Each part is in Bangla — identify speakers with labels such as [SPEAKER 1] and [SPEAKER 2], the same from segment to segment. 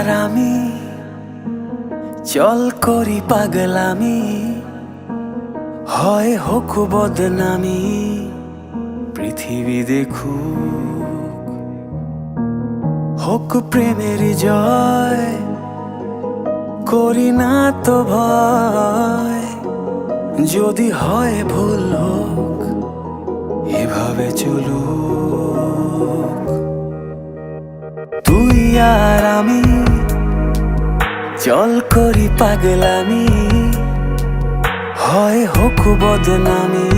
[SPEAKER 1] আর আমি চল করি পাগলামি, হয় হোক বদনামি, পৃথিবী দেখুক। হোক প্রেমের জয়, করি না তো ভয়, যদি হয় ভুল হোক, এভাবে চলুক। তুই আর আমি চল করি পাগলামি, হয় হোক বদনামি,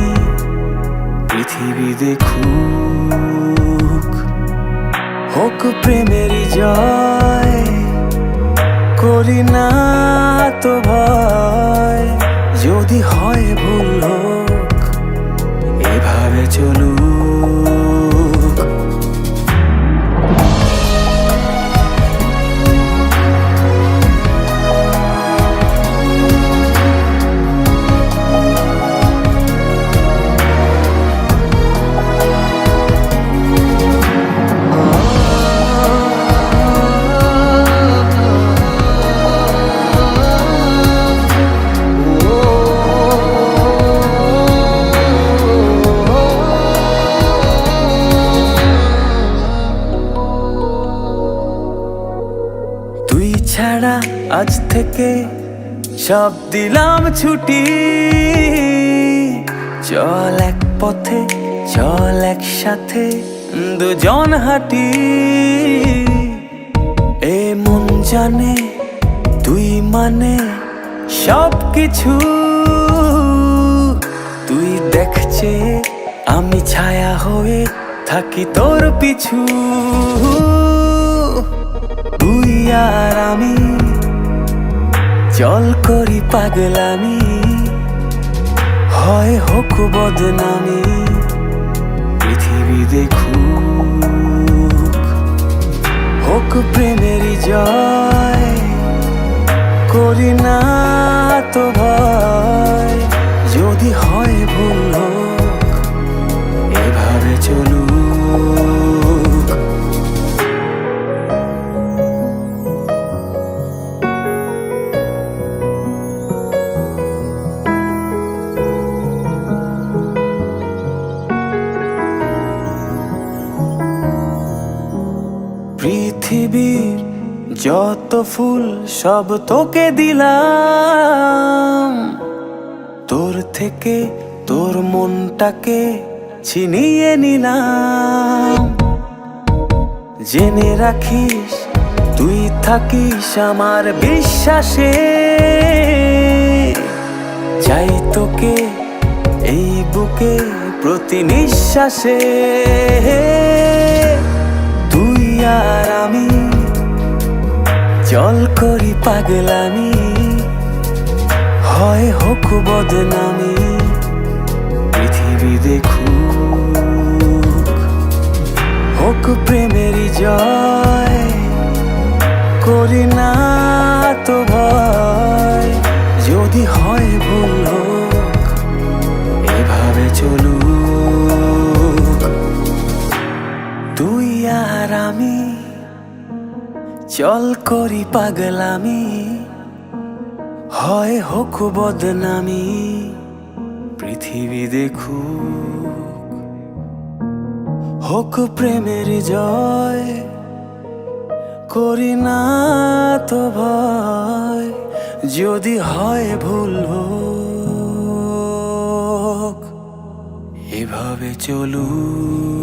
[SPEAKER 1] পৃথিবী দেখুক। হোক প্রেমের জয়, করি না তো ভয়, যদি হয় ভুল হোক, এভাবে চলুক। তুই ছাড়া আজ থেকে সব দিলাম ছুটি, চল এক পথে, চল একসাথে দুজন হাঁটি। এ মন জানে তুই মানে সব কিছু, তুই দেখছে আমি ছায়া হয়ে থাকি তোর পিছু। তুই আর আমি চল করি পাগলামি, হয় হোক বদনামি, পৃথিবী দেখুক। হোক প্রেমের জয়, করি না তো ভয়, যদি হয় ভুল হোক, এভাবে চলুক। পৃথিবীর যত ফুল সব তোকে দিলাম, তোর থেকে তোর মনটাকে ছিনিয়ে নিলাম। জেনে রাখিস তুই থাকিস আমার বিশ্বাসে, চাই তোকে এই বুকে প্রতি নিঃশ্বাসে। তুই আর আমি চল করি পাগলামি, হয় হোক বদনামি, পৃথিবী দেখুক। হোক প্রেমের জয়, করি না তো ভয়, যদি হয় ভুল হোক, এভাবে চলুক। তুই আর আমি চল করি পাগলামি, হয় হোক বদনামি, পৃথিবী দেখুক। হোক প্রেমের জয়, করি না তো ভয়, যদি হয় ভুল হোক, এভাবে চলুক।